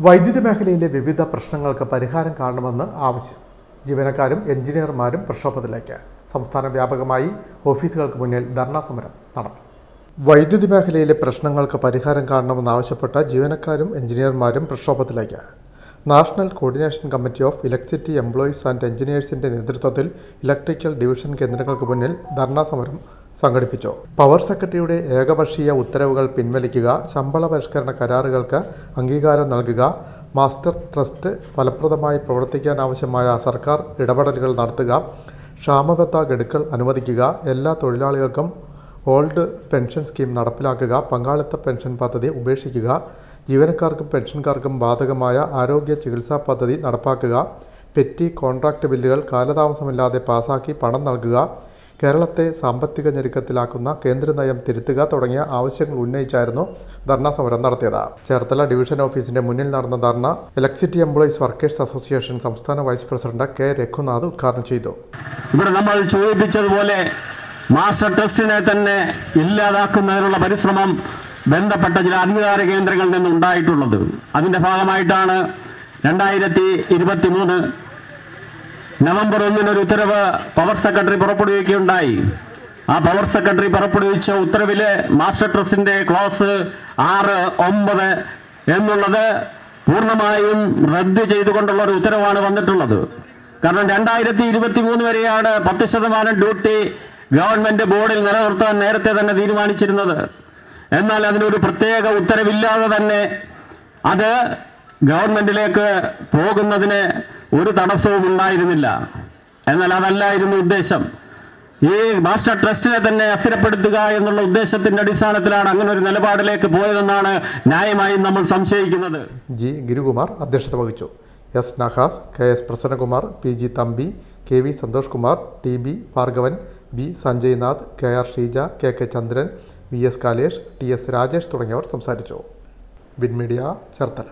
വൈദ്യുതി മേഖലയിലെ വിവിധ പ്രശ്നങ്ങൾക്ക് പരിഹാരം കാണണമെന്ന് ആവശ്യം. ജീവനക്കാരും എഞ്ചിനീയർമാരും പ്രക്ഷോഭത്തിലേക്ക്. സംസ്ഥാന വ്യാപകമായി ഓഫീസുകൾക്ക് മുന്നിൽ ധർണാ സമരം നടത്തി. വൈദ്യുതി മേഖലയിലെ പ്രശ്നങ്ങൾക്ക് പരിഹാരം കാണണമെന്നാവശ്യപ്പെട്ട ജീവനക്കാരും എഞ്ചിനീയർമാരും പ്രക്ഷോഭത്തിലേക്ക്. National coordination committee of electricity employees and എഞ്ചിനീയേഴ്സിന്റെ നേതൃത്വത്തിൽ ഇലക്ട്രിക്കൽ ഡിവിഷൻ കേന്ദ്രങ്ങൾക്ക് മുന്നിൽ ധർണാ സമരം സംഘടിപ്പിച്ചു. പവർ സെക്രട്ടറിയുടെ ഏകപക്ഷീയ ഉത്തരവുകൾ പിൻവലിക്കുക, ശമ്പള പരിഷ്കരണ കരാറുകൾക്ക് അംഗീകാരം നൽകുക, മാസ്റ്റർ ട്രസ്റ്റ് ഫലപ്രദമായി പ്രവർത്തിക്കാനാവശ്യമായ സർക്കാർ ഇടപെടലുകൾ നടത്തുക, ക്ഷാമബത്ത ഗഡുക്കൾ അനുവദിക്കുക, എല്ലാ തൊഴിലാളികൾക്കും ഓൾഡ് പെൻഷൻ സ്കീം നടപ്പിലാക്കുക, പങ്കാളിത്ത പെൻഷൻ പദ്ധതി ഉപേക്ഷിക്കുക, ജീവനക്കാർക്കും പെൻഷൻകാർക്കും ബാധകമായ ആരോഗ്യ ചികിത്സാ പദ്ധതി നടപ്പാക്കുക, പെറ്റി കോൺട്രാക്ട് ബില്ലുകൾ കാലതാമസമില്ലാതെ പാസാക്കി പണം നൽകുക, കേരളത്തെ സാമ്പത്തിക ഞെരുക്കത്തിലാക്കുന്ന കേന്ദ്ര നയം തിരുത്തുക തുടങ്ങിയ ആവശ്യങ്ങൾ ഉന്നയിച്ചായിരുന്നു ധർണാ സമരം നടത്തിയത്. ചേർത്തല ഡിവിഷൻ ഓഫീസിന്റെ മുന്നിൽ നടന്ന ധർണ ഇലക്ട്രിസിറ്റി എംപ്ലോയീസ് വർക്കേഴ്സ് അസോസിയേഷൻ സംസ്ഥാന വൈസ് പ്രസിഡന്റ് കെ രഘുനാഥ് ഉദ്ഘാടനം ചെയ്തു. ഇവിടെ നമ്മൾ സൂചിപ്പിച്ചതുപോലെ മാസ്റ്റർ ട്രസ്റ്റിനെ തന്നെ ഇല്ലാതാക്കുന്നതിനുള്ള പരിശ്രമം ബന്ധപ്പെട്ട ചില അധികാര കേന്ദ്രങ്ങളിൽ നിന്നുണ്ടായിട്ടുള്ളത്. അതിൻ്റെ ഭാഗമായിട്ടാണ് 2023 നവംബർ 1 ഒരു ഉത്തരവ് പവർ സെക്രട്ടറി പുറപ്പെടുവിക്കുകയുണ്ടായി. ആ പവർ സെക്രട്ടറി പുറപ്പെടുവിച്ച ഉത്തരവില് മാസ്റ്റർ ട്രസ്റ്റിന്റെ ക്ലോസ് 6, 9 എന്നുള്ളത് പൂർണ്ണമായും റദ്ദ് ചെയ്തുകൊണ്ടുള്ള ഒരു ഉത്തരവാണ് വന്നിട്ടുള്ളത്. കാരണം 2023 വരെയാണ് 10% ഡ്യൂട്ടി ഗവൺമെന്റ് ബോർഡിൽ നിലനിർത്താൻ നേരത്തെ തന്നെ തീരുമാനിച്ചിരുന്നത്. എന്നാൽ അതിനൊരു പ്രത്യേക ഉത്തരവില്ലാതെ തന്നെ അത് ഗവൺമെന്റിലേക്ക് പോകുന്നതിന് ഒരു തടസ്സവും ഉണ്ടായിരുന്നില്ല. എന്നാൽ അതല്ലായിരുന്നു ഉദ്ദേശം. ഈ മാസ്റ്റർ ട്രസ്റ്റിനെ തന്നെ അസ്ഥിരപ്പെടുത്തുക എന്നുള്ള ഉദ്ദേശത്തിന്റെ അടിസ്ഥാനത്തിലാണ് അങ്ങനെ ഒരു നിലപാടിലേക്ക് പോയതെന്നാണ് ന്യായമായും നമ്മൾ സംശയിക്കുന്നത്. ജി ഗിരികുമാർ അധ്യക്ഷത വഹിച്ചു. S Nahas, K S Prasannakumar, P G Thampi, K V Santhosh Kumar, T B Bhargavan, B Sanjaynath, K R Sheeja, K K Chandran, V S Kalesh, T S Rajesh തുടങ്ങിയവർ സംസാരിച്ചു. Win Media Cherthala.